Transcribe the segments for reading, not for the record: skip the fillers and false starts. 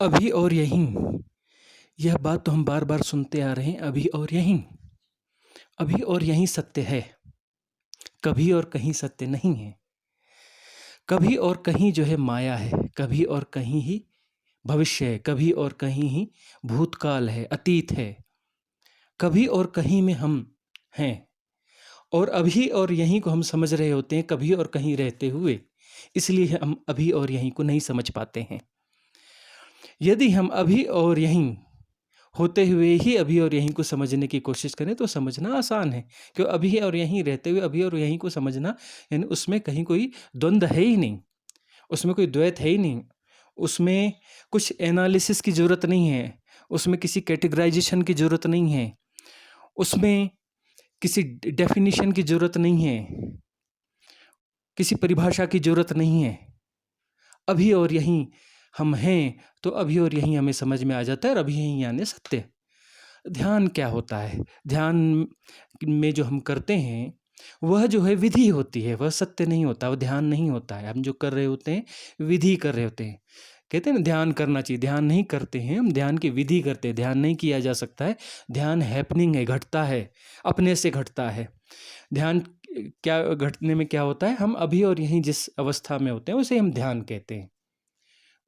अभी और यहीं, यह बात तो हम बार बार सुनते आ रहे हैं। अभी और यहीं, अभी और यहीं सत्य है, कभी और कहीं सत्य नहीं है। कभी और कहीं जो है माया है, कभी और कहीं ही भविष्य है, कभी और कहीं ही भूतकाल है, अतीत है। कभी और कहीं में हम हैं, और अभी और यहीं को हम समझ रहे होते हैं कभी और कहीं रहते हुए। इसलिए हम अभी और यहीं को नहीं समझ पाते हैं। यदि हम अभी और यहीं होते हुए ही अभी और यहीं को समझने की कोशिश करें तो समझना आसान है। क्यों? अभी और यहीं रहते हुए अभी और यहीं को समझना, यानी उसमें कहीं कोई द्वंद्व है ही नहीं, उसमें कोई द्वैत है ही नहीं, उसमें कुछ एनालिसिस की ज़रूरत नहीं है, उसमें किसी कैटेगराइजेशन की ज़रूरत नहीं है, उसमें किसी डेफिनेशन की ज़रूरत नहीं है, किसी परिभाषा की ज़रूरत नहीं है। अभी और यहीं हम हैं, तो अभी और यहीं हमें समझ में आ जाता है, और अभी यहीं यानी सत्य। ध्यान क्या होता है? ध्यान में जो हम करते हैं, वह जो है विधि होती है, वह सत्य नहीं होता, वह ध्यान नहीं होता है। हम जो कर रहे होते हैं, विधि कर रहे होते हैं। कहते हैं ना ध्यान करना चाहिए, ध्यान नहीं करते हैं हम, ध्यान की विधि करते हैं। ध्यान नहीं किया जा सकता है, ध्यान हैपनिंग है, घटता है, अपने से घटता है। ध्यान क्या घटने में क्या होता है? हम अभी और यहीं जिस अवस्था में होते हैं उसे हम ध्यान कहते हैं,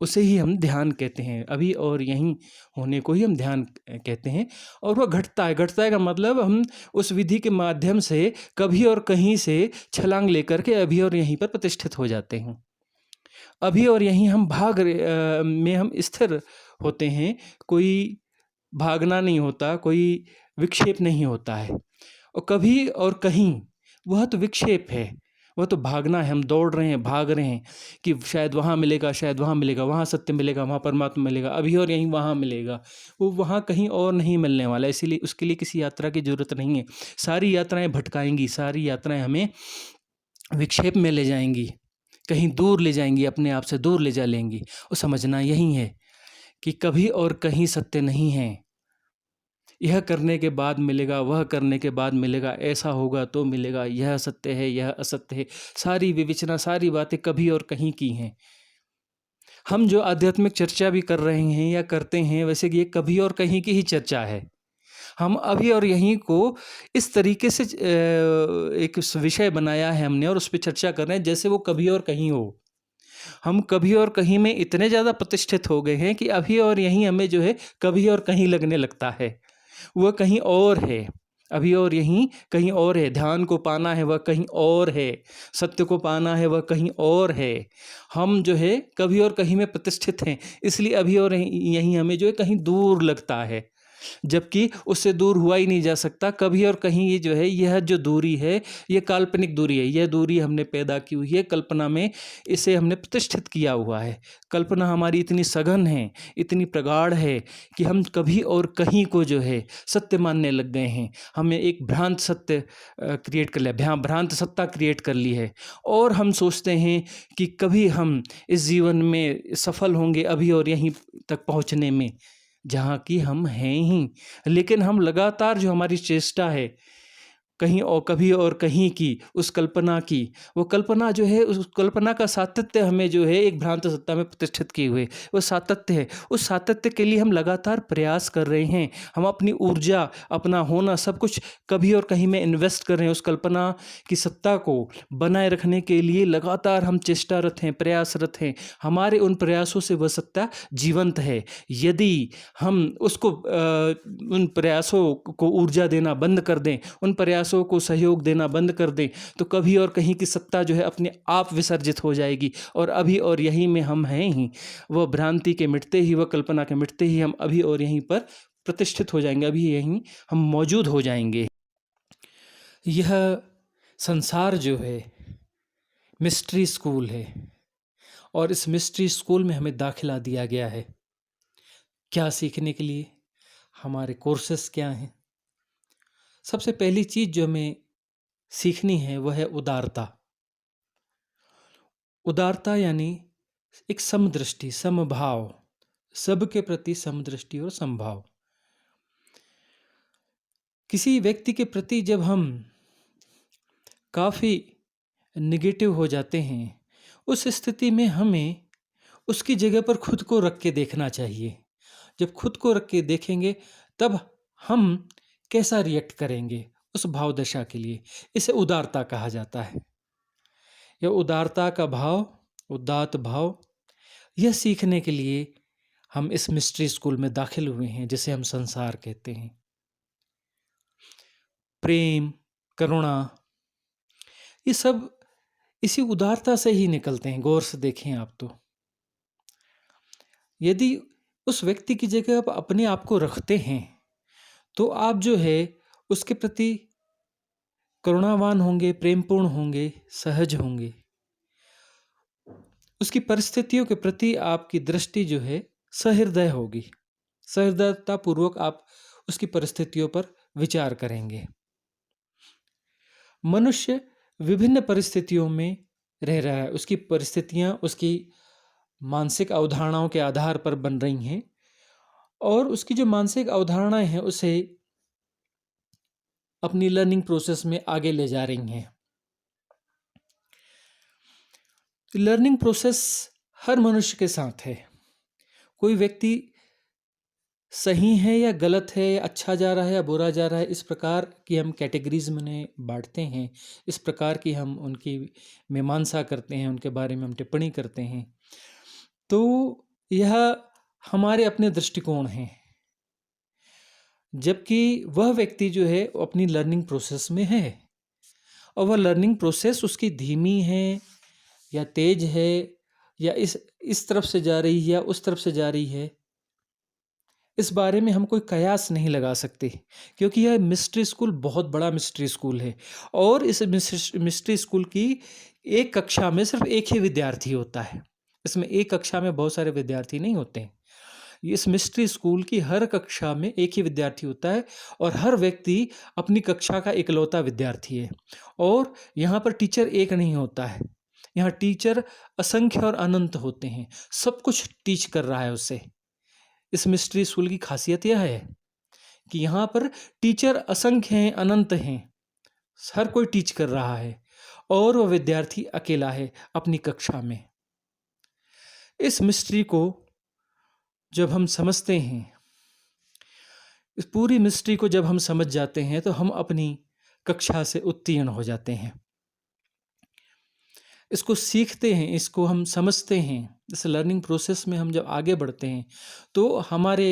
उसे ही हम ध्यान कहते हैं। अभी और यहीं होने को ही हम ध्यान कहते हैं। और वह घटता है, घटता है का मतलब हम उस विधि के माध्यम से कभी और कहीं से छलांग लेकर के अभी और यहीं पर प्रतिष्ठित हो जाते हैं। अभी और यहीं हम में हम स्थिर होते हैं, कोई भागना नहीं होता, कोई विक्षेप नहीं होता है। और कभी और कहीं, वह तो विक्षेप है, वह तो भागना है, हम दौड़ रहे हैं, भाग रहे हैं कि शायद वहाँ मिलेगा, शायद वहाँ मिलेगा, वहाँ सत्य मिलेगा, वहाँ परमात्मा मिलेगा, अभी और यहीं वहाँ मिलेगा। वो वहाँ कहीं और नहीं मिलने वाला, इसीलिए उसके लिए किसी यात्रा की ज़रूरत नहीं है। सारी यात्राएं भटकाएंगी, सारी यात्राएं हमें विक्षेप में ले जाएंगी, कहीं दूर ले जाएंगी, अपने आप से दूर ले जा लेंगी। और समझना यही है कि कभी और कहीं सत्य नहीं है। यह करने के बाद मिलेगा, वह करने के बाद मिलेगा, ऐसा होगा तो मिलेगा, यह सत्य है, यह असत्य है। सारी विवेचना, सारी बातें कभी और कहीं की हैं। हम जो आध्यात्मिक चर्चा भी कर रहे हैं या करते हैं, वैसे ये कभी और कहीं की ही चर्चा है। हम अभी और यहीं को इस तरीके से एक विषय बनाया है हमने, और उस पर चर्चा कर रहे हैं जैसे वो कभी और कहीं हो। हम कभी और कहीं में इतने ज़्यादा प्रतिष्ठित हो गए हैं कि अभी और यहीं हमें जो है कभी और कहीं लगने लगता है। वह कहीं और है, अभी और यहीं कहीं और है। ध्यान को पाना है, वह कहीं और है। सत्य को पाना है, वह कहीं और है। हम जो है कभी और कहीं में प्रतिष्ठित हैं, इसलिए अभी और यहीं हमें जो है कहीं दूर लगता है, जबकि उससे दूर हुआ ही नहीं जा सकता। कभी और कहीं ये जो है, यह जो दूरी है, ये काल्पनिक दूरी है। यह दूरी हमने पैदा की हुई है कल्पना में, इसे हमने प्रतिष्ठित किया हुआ है। कल्पना हमारी इतनी सघन है, इतनी प्रगाढ़ है कि हम कभी और कहीं को जो है सत्य मानने लग गए हैं। हमें एक भ्रांत सत्य क्रिएट कर लिया, भ्रांत सत्ता क्रिएट कर ली है। और हम सोचते हैं कि कभी हम इस जीवन में सफल होंगे अभी और यहीं तक पहुंचने में, जहाँ की हम हैं ही। लेकिन हम लगातार जो हमारी चेष्टा है कहीं और कभी और कहीं की, उस कल्पना की, वो कल्पना जो है, उस कल्पना का सातत्य हमें जो है एक भ्रांत सत्ता में प्रतिष्ठित किए हुए, वो सातत्य है। उस सातत्य के लिए हम लगातार प्रयास कर रहे हैं। हम अपनी ऊर्जा, अपना होना, सब कुछ कभी और कहीं में इन्वेस्ट कर रहे हैं। उस कल्पना की सत्ता को बनाए रखने के लिए लगातार हम चेष्टारत हैं, प्रयासरत हैं। हमारे उन प्रयासों से वह सत्ता जीवंत है। यदि हम उसको उन प्रयासों को ऊर्जा देना बंद कर दें, उन प्रयासों को सहयोग देना बंद कर दें, तो कभी और कहीं की सत्ता जो है अपने आप विसर्जित हो जाएगी। और अभी और यहीं में हम हैं ही। वह भ्रांति के मिटते ही, वह कल्पना के मिटते ही हम अभी और यहीं पर प्रतिष्ठित हो जाएंगे, अभी यहीं हम मौजूद हो जाएंगे। यह संसार जो है मिस्ट्री स्कूल है, और इस मिस्ट्री स्कूल में हमें दाखिला दिया गया है। क्या सीखने के लिए? हमारे कोर्सेस क्या हैं? सबसे पहली चीज़ जो हमें सीखनी है वह है उदारता। उदारता यानी एक समदृष्टि, समभाव, सबके प्रति समदृष्टि और समभाव। किसी व्यक्ति के प्रति जब हम काफ़ी निगेटिव हो जाते हैं, उस स्थिति में हमें उसकी जगह पर खुद को रख के देखना चाहिए। जब खुद को रख के देखेंगे तब हम कैसा रिएक्ट करेंगे उस भाव दशा के लिए। इसे उदारता कहा जाता है। यह उदारता का भाव, उदात्त भाव, यह सीखने के लिए हम इस मिस्ट्री स्कूल में दाखिल हुए हैं जिसे हम संसार कहते हैं। प्रेम, करुणा, ये सब इसी उदारता से ही निकलते हैं। गौर से देखें आप तो, यदि उस व्यक्ति की जगह आप अपने आप को रखते हैं तो आप जो है उसके प्रति करुणावान होंगे, प्रेमपूर्ण होंगे, सहज होंगे। उसकी परिस्थितियों के प्रति आपकी दृष्टि जो है सहृदय होगी। सहृदयता पूर्वक आप उसकी परिस्थितियों पर विचार करेंगे। मनुष्य विभिन्न परिस्थितियों में रह रहा है। उसकी परिस्थितियां उसकी मानसिक अवधारणाओं के आधार पर बन रही हैं और उसकी जो मानसिक अवधारणाएं हैं उसे अपनी लर्निंग प्रोसेस में आगे ले जा रही हैं। लर्निंग प्रोसेस हर मनुष्य के साथ है। कोई व्यक्ति सही है या गलत है, या अच्छा जा रहा है या बुरा जा रहा है, इस प्रकार की हम कैटेगरीज में बांटते हैं। इस प्रकार की हम उनकी मीमांसा करते हैं, उनके बारे में हम टिप्पणी करते हैं। तो यह हमारे अपने दृष्टिकोण हैं। जबकि वह व्यक्ति जो है अपनी लर्निंग प्रोसेस में है और वह लर्निंग प्रोसेस उसकी धीमी है या तेज है, या इस तरफ से जा रही है या उस तरफ से जा रही है, इस बारे में हम कोई कयास नहीं लगा सकते। क्योंकि यह मिस्ट्री स्कूल बहुत बड़ा मिस्ट्री स्कूल है और इस मिस्ट्री स्कूल की एक कक्षा में सिर्फ एक ही विद्यार्थी होता है। इसमें एक कक्षा में बहुत सारे विद्यार्थी नहीं होते हैं। इस मिस्ट्री स्कूल की हर कक्षा में एक ही विद्यार्थी होता है और हर व्यक्ति अपनी कक्षा का इकलौता विद्यार्थी है। और यहाँ पर टीचर एक नहीं होता है, यहाँ टीचर असंख्य और अनंत होते हैं। सब कुछ टीच कर रहा है उसे। इस मिस्ट्री स्कूल की खासियत यह है कि यहाँ पर टीचर असंख्य हैं, अनंत हैं, हर कोई टीच कर रहा है और वह विद्यार्थी अकेला है अपनी कक्षा में। इस मिस्ट्री को जब हम समझते हैं, इस पूरी मिस्ट्री को जब हम समझ जाते हैं तो हम अपनी कक्षा से उत्तीर्ण हो जाते हैं। इसको सीखते हैं, इसको हम समझते हैं। इस लर्निंग प्रोसेस में हम जब आगे बढ़ते हैं तो हमारे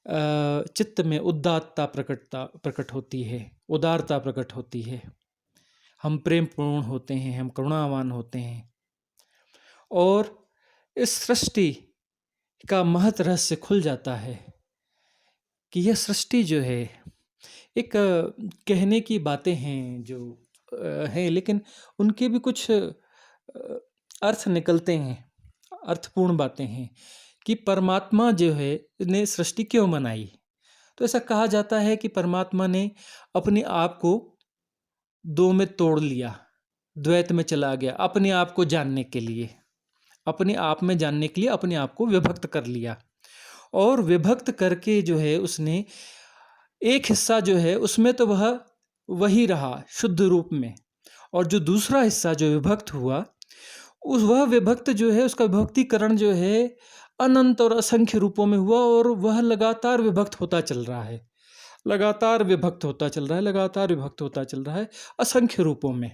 चित्त में उदात्तता प्रकट होती है, उदारता प्रकट होती है। हम प्रेमपूर्ण होते हैं, हम करुणावान होते हैं और इस सृष्टि का महत् रहस्य खुल जाता है कि यह सृष्टि जो है एक कहने की बातें हैं जो हैं, लेकिन उनके भी कुछ अर्थ निकलते हैं, अर्थपूर्ण बातें हैं कि परमात्मा जो है ने सृष्टि क्यों बनाई। तो ऐसा कहा जाता है कि परमात्मा ने अपने आप को दो में तोड़ लिया, द्वैत में चला गया, अपने आप को जानने के लिए, अपने आप में जानने के लिए अपने आप को विभक्त कर लिया। और विभक्त करके जो है उसने एक हिस्सा जो है उसमें तो वह वही रहा शुद्ध रूप में, और जो दूसरा हिस्सा जो विभक्त हुआ वह विभक्त जो है उसका विभक्तीकरण जो है अनंत और असंख्य रूपों में हुआ और वह लगातार विभक्त होता चल रहा है, लगातार विभक्त होता चल रहा है, लगातार विभक्त होता चल रहा है असंख्य रूपों में।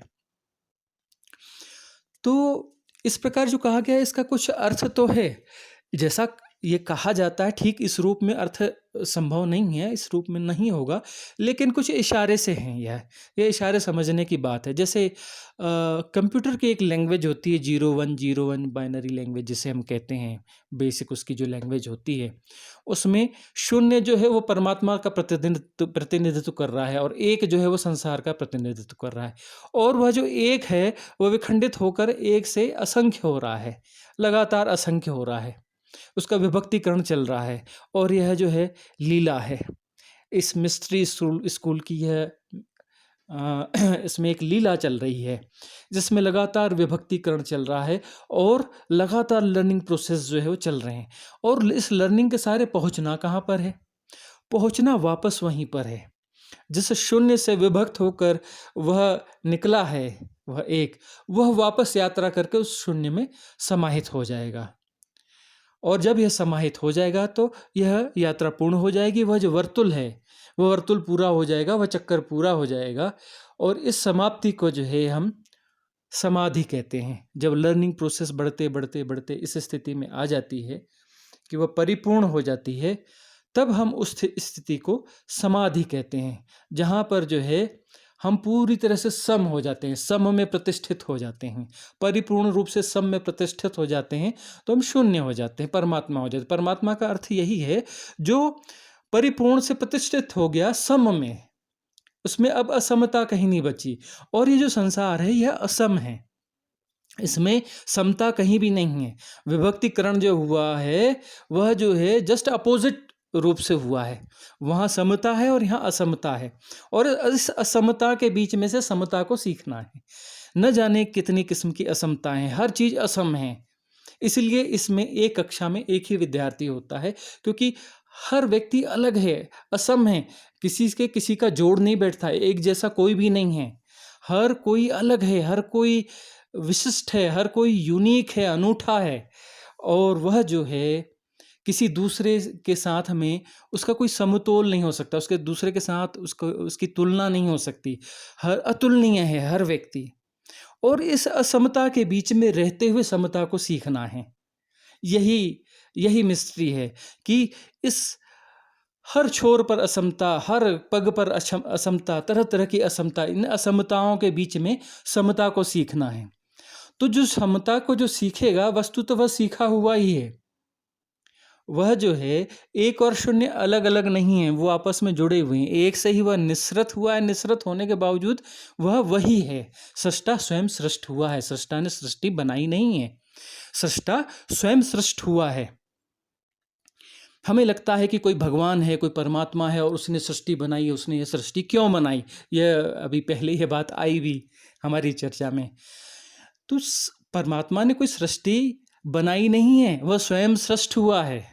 तो इस प्रकार जो कहा गया है इसका कुछ अर्थ तो है। जैसा ये कहा जाता है ठीक इस रूप में अर्थ संभव नहीं है, इस रूप में नहीं होगा, लेकिन कुछ इशारे से हैं। यह इशारे समझने की बात है। जैसे कंप्यूटर की एक लैंग्वेज होती है 0101 बाइनरी लैंग्वेज जिसे हम कहते हैं, बेसिक उसकी जो लैंग्वेज होती है उसमें शून्य जो है वो परमात्मा का प्रतिनिधित्व कर रहा है और एक जो है वो संसार का प्रतिनिधित्व कर रहा है, और वह जो एक है वह विखंडित होकर एक से असंख्य हो रहा है, लगातार असंख्य हो रहा है, उसका विभक्तीकरण चल रहा है। और यह जो है लीला है। इस मिस्ट्री स्कूल की यह इसमें एक लीला चल रही है जिसमें लगातार विभक्तीकरण चल रहा है और लगातार लर्निंग प्रोसेस जो है वो चल रहे हैं। और इस लर्निंग के सारे पहुंचना कहाँ पर है? पहुंचना वापस वहीं पर है जिस शून्य से विभक्त होकर वह निकला है, वह वापस यात्रा करके उस शून्य में समाहित हो जाएगा। और जब यह समाहित हो जाएगा तो यह यात्रा पूर्ण हो जाएगी। वह जो वर्तुल है वह वर्तुल पूरा हो जाएगा, वह चक्कर पूरा हो जाएगा और इस समाप्ति को जो है हम समाधि कहते हैं। जब लर्निंग प्रोसेस बढ़ते बढ़ते बढ़ते इस स्थिति में आ जाती है कि वह परिपूर्ण हो जाती है, तब हम उस स्थिति को समाधि कहते हैं, जहाँ पर जो है हम पूरी तरह से सम हो जाते हैं, सम में प्रतिष्ठित हो जाते हैं, परिपूर्ण रूप से सम में प्रतिष्ठित हो जाते हैं, तो हम शून्य हो जाते हैं, परमात्मा हो जाते हैं। परमात्मा का अर्थ यही है जो परिपूर्ण से प्रतिष्ठित हो गया सम में, उसमें अब असमता कहीं नहीं बची। और ये जो संसार है यह असम है, इसमें समता कहीं भी नहीं है। विभक्तिकरण जो हुआ है वह जो है जस्ट अपोजिट रूप से हुआ है, वहाँ समता है और यहाँ असमता है, और इस असमता के बीच में से समता को सीखना है। न जाने कितनी किस्म की असमताएं, हर चीज़ असम है। इसलिए इसमें एक कक्षा में एक ही विद्यार्थी होता है, क्योंकि हर व्यक्ति अलग है, असम है, किसी का जोड़ नहीं बैठता है, एक जैसा कोई भी नहीं है। हर कोई अलग है, हर कोई विशिष्ट है, हर कोई यूनिक है, अनूठा है, और वह जो है किसी दूसरे के साथ में उसका कोई समतोल नहीं हो सकता, उसके दूसरे के साथ उसकी तुलना नहीं हो सकती। हर अतुलनीय है हर व्यक्ति, और इस असमता के बीच में रहते हुए समता को सीखना है। यही मिस्ट्री है कि इस हर छोर पर असमता, हर पग पर असमता, तरह तरह की असमता, इन असमताओं के बीच में समता को सीखना है। तो जो समता को जो सीखेगा वस्तु तो वह सीखा हुआ ही है, वह जो है एक और शून्य अलग अलग नहीं है, वो आपस में जुड़े हुए हैं, एक से ही वह निःसृत हुआ है। निःसृत होने के बावजूद वह वही है। सृष्टा स्वयं सृष्ट हुआ है, सृष्टा ने सृष्टि बनाई नहीं है, सृष्टा स्वयं सृष्ट हुआ है। हमें लगता है कि कोई भगवान है, कोई परमात्मा है और उसने सृष्टि बनाई है, उसने ये सृष्टि क्यों बनाई, यह अभी पहले यह बात आई भी हमारी चर्चा में। तो परमात्मा ने कोई सृष्टि बनाई नहीं है, वह स्वयं सृष्ट हुआ है,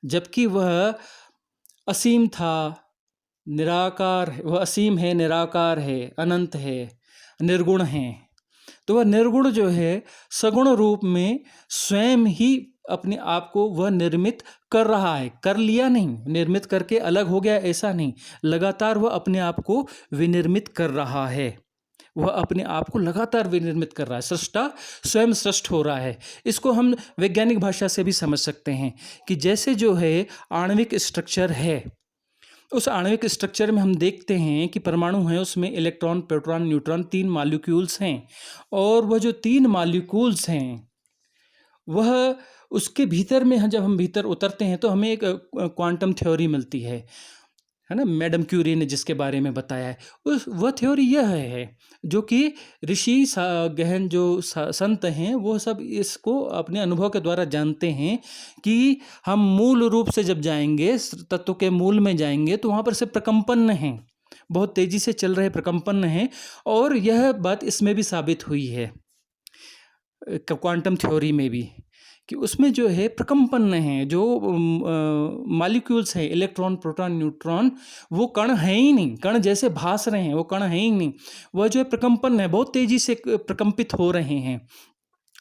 जबकि वह असीम था, निराकार है, वह असीम है, निराकार है, अनंत है, निर्गुण है। तो वह निर्गुण जो है सगुण रूप में स्वयं ही अपने आप को वह निर्मित कर रहा है, कर लिया नहीं, निर्मित करके अलग हो गया ऐसा नहीं, लगातार वह अपने आप को विनिर्मित कर रहा है, वह अपने आप को लगातार विनिर्मित कर रहा है, सृष्टा स्वयं सृष्ट हो रहा है। इसको हम वैज्ञानिक भाषा से भी समझ सकते हैं कि जैसे जो है आणविक स्ट्रक्चर है, उस आणविक स्ट्रक्चर में हम देखते हैं कि परमाणु है, उसमें इलेक्ट्रॉन, प्रोटॉन, न्यूट्रॉन, 3 मॉलिक्यूल्स हैं, और वह जो 3 मॉलिक्यूल्स हैं वह उसके भीतर में जब हम भीतर उतरते हैं तो हमें एक क्वांटम थ्योरी मिलती है ना, मैडम क्यूरी ने जिसके बारे में बताया है, वह थ्योरी यह है जो कि ऋषि गहन जो संत हैं वो सब इसको अपने अनुभव के द्वारा जानते हैं कि हम मूल रूप से जब जाएंगे, तत्व के मूल में जाएंगे, तो वहाँ पर से प्रकम्पन हैं, बहुत तेज़ी से चल रहे प्रकम्पन हैं, और यह बात इसमें भी साबित हुई है क्वांटम थ्योरी में भी, कि उसमें जो है प्रकम्पन है, जो मॉलिक्यूल्स हैं, इलेक्ट्रॉन, प्रोटॉन, न्यूट्रॉन, वो कण हैं ही नहीं, कण जैसे भास रहे हैं वो कण हैं ही नहीं, वह जो है प्रकम्पन है, बहुत तेज़ी से प्रकम्पित हो रहे हैं,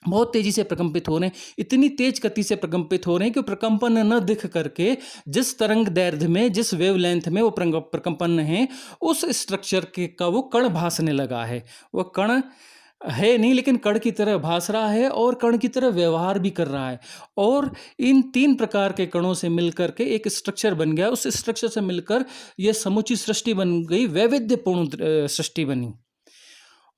बहुत तेज़ी से प्रकम्पित हो रहे हैं, इतनी तेज गति से प्रकम्पित हो रहे हैं कि प्रकम्पन न दिख करके जिस तरंग दैर्ध्य में, जिस वेवलेंथ में वो प्रकम्पन है, उस स्ट्रक्चर के का वो कण भासने लगा है। वह कण है नहीं लेकिन कण की तरह भास रहा है और कण की तरह व्यवहार भी कर रहा है, और इन 3 प्रकार के कणों से मिलकर के एक स्ट्रक्चर बन गया। उस स्ट्रक्चर से मिलकर यह समुची सृष्टि बन गई, वैविध्यपूर्ण सृष्टि बनी।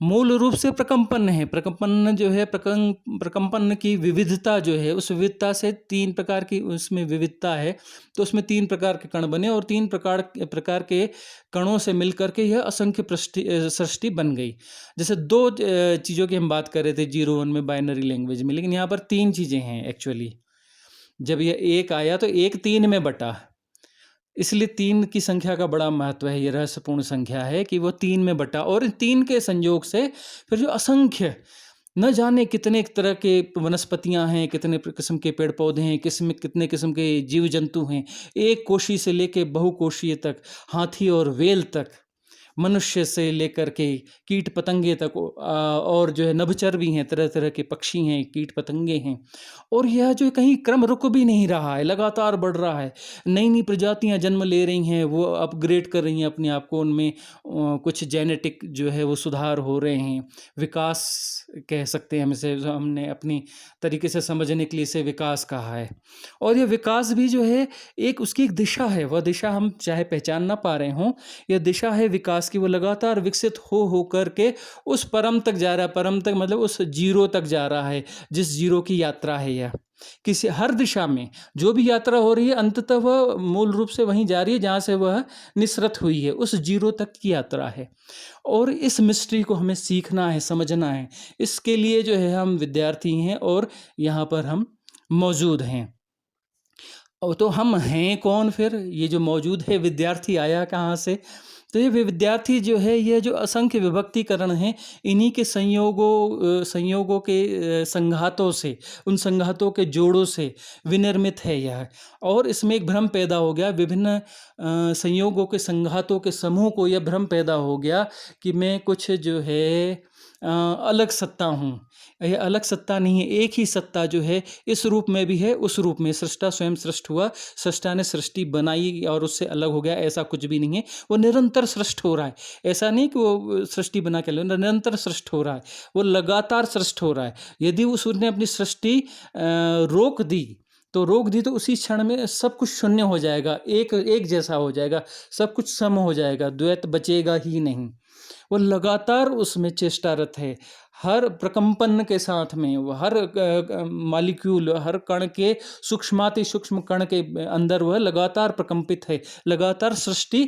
मूल रूप से प्रकम्पन है, प्रकम्पन जो है प्रकम्पन की विविधता जो है, उस विविधता से 3 प्रकार की उसमें विविधता है, तो उसमें 3 प्रकार के कण बने और 3 प्रकार के कणों से मिलकर के यह असंख्य सृष्टि बन गई। जैसे 2 चीज़ों की हम बात कर रहे थे 0-1 में, बाइनरी लैंग्वेज में, लेकिन यहाँ पर 3 चीज़ें हैं एक्चुअली। जब यह 1 आया तो 1 3 में बटा, इसलिए 3 की संख्या का बड़ा महत्व है, ये रहस्यपूर्ण संख्या है कि वो 3 में बटा, और 3 के संयोग से फिर जो असंख्य न जाने कितने तरह के वनस्पतियां हैं, कितने किस्म के पेड़ पौधे हैं, कितने किस्म के जीव जंतु हैं, एक कोशी से लेके बहुकोशीय तक, हाथी और व्हेल तक, मनुष्य से लेकर के कीट पतंगे तक, और जो है नभचर भी हैं, तरह तरह के पक्षी हैं, कीट पतंगे हैं। और यह जो कहीं क्रम रुक भी नहीं रहा है, लगातार बढ़ रहा है। नई नई प्रजातियां जन्म ले रही हैं, वो अपग्रेड कर रही हैं अपने आप को, उनमें कुछ जेनेटिक जो है वो सुधार हो रहे हैं। विकास कह सकते हैं हम इसे, हमने अपनी तरीके से समझने के लिए इसे विकास कहा है। और यह विकास भी जो है एक उसकी एक दिशा है, वह दिशा हम चाहे पहचान ना पा रहे हों, यह दिशा है विकास की। वो लगातार विकसित हो कर के उस परम तक जा रहा है। परम तक मतलब उस जीरो तक जा रहा है, जिस जीरो की यात्रा है यह। किसी हर दिशा में जो भी यात्रा हो रही है, अंततः वह मूल रूप से वहीं जा रही है जहाँ से वह निसृत हुई है, उस जीरो तक की यात्रा है। और इस मिस्ट्री को हमें सीखना है, समझना है। इसके लिए जो है हम विद्यार्थी हैं और यहाँ पर हम मौजूद हैं। और तो हम हैं कौन फिर? ये जो मौजूद है विद्यार्थी आया कहाँ से? तो ये विद्यार्थी जो है, ये जो असंख्य विभक्तिकरण हैं, इन्हीं के संयोगों के संघातों से, उन संघातों के जोड़ों से विनिर्मित है यह। और इसमें एक भ्रम पैदा हो गया, विभिन्न संयोगों के संघातों के समूह को यह भ्रम पैदा हो गया कि मैं कुछ जो है अलग सत्ता हूँ। यह अलग सत्ता नहीं है, एक ही सत्ता जो है इस रूप में भी है, उस रूप में। सृष्टा स्वयं सृष्ट हुआ, सृष्टा ने सृष्टि बनाई और उससे अलग हो गया, ऐसा कुछ भी नहीं है। वो निरंतर सृष्ट हो रहा है। ऐसा नहीं कि वो सृष्टि बना के निरंतर सृष्ट हो रहा है, वो लगातार सृष्ट हो रहा है। यदि उसने अपनी सृष्टि रोक दी तो उसी क्षण में सब कुछ शून्य हो जाएगा, एक जैसा हो जाएगा, सब कुछ सम हो जाएगा, द्वैत बचेगा ही नहीं। वो लगातार उसमें चेष्टारत है, हर प्रकंपन के साथ में। वो हर मॉलिक्यूल, हर कण के सूक्ष्माति सूक्ष्म कण के अंदर वह लगातार प्रकंपित है, लगातार सृष्टि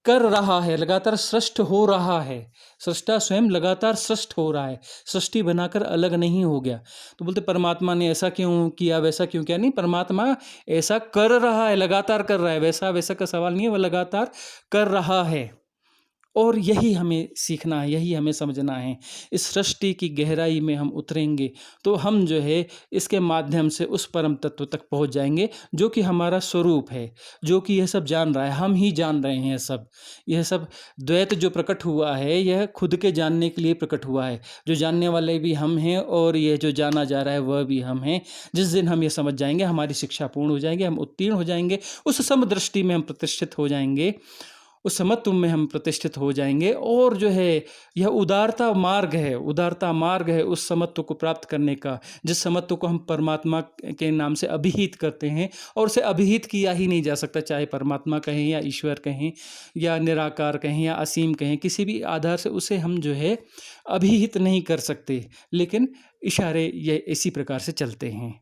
कर रहा है, लगातार सृष्ट हो रहा है। सृष्टा स्वयं लगातार सृष्ट हो रहा है, सृष्टि बनाकर अलग नहीं हो गया। तो बोलते परमात्मा ने ऐसा क्यों किया, वैसा क्यों किया? नहीं, परमात्मा ऐसा कर रहा है, लगातार कर रहा है। वैसा वैसा का सवाल नहीं है, वह लगातार कर रहा है। और यही हमें सीखना है, यही हमें समझना है। इस सृष्टि की गहराई में हम उतरेंगे तो हम जो है इसके माध्यम से उस परम तत्व तक पहुंच जाएंगे, जो कि हमारा स्वरूप है, जो कि यह सब जान रहा है, हम ही जान रहे हैं। यह सब द्वैत जो प्रकट हुआ है, यह खुद के जानने के लिए प्रकट हुआ है। जो जानने वाले भी हम हैं और यह जो जाना जा रहा है वह भी हम हैं। जिस दिन हम ये समझ जाएंगे, हमारी शिक्षा पूर्ण हो जाएंगे, हम उत्तीर्ण हो जाएंगे, उस समदृष्टि में हम प्रतिष्ठित हो जाएंगे, उस समत्व में हम प्रतिष्ठित हो जाएंगे। और जो है यह उदारता मार्ग है उस समत्व को प्राप्त करने का, जिस समत्व को हम परमात्मा के नाम से अभिहित करते हैं। और उसे अभिहित किया ही नहीं जा सकता, चाहे परमात्मा कहें या ईश्वर कहें या निराकार कहें या असीम कहें, किसी भी आधार से उसे हम जो है अभिहित नहीं कर सकते। लेकिन इशारे ये इसी प्रकार से चलते हैं।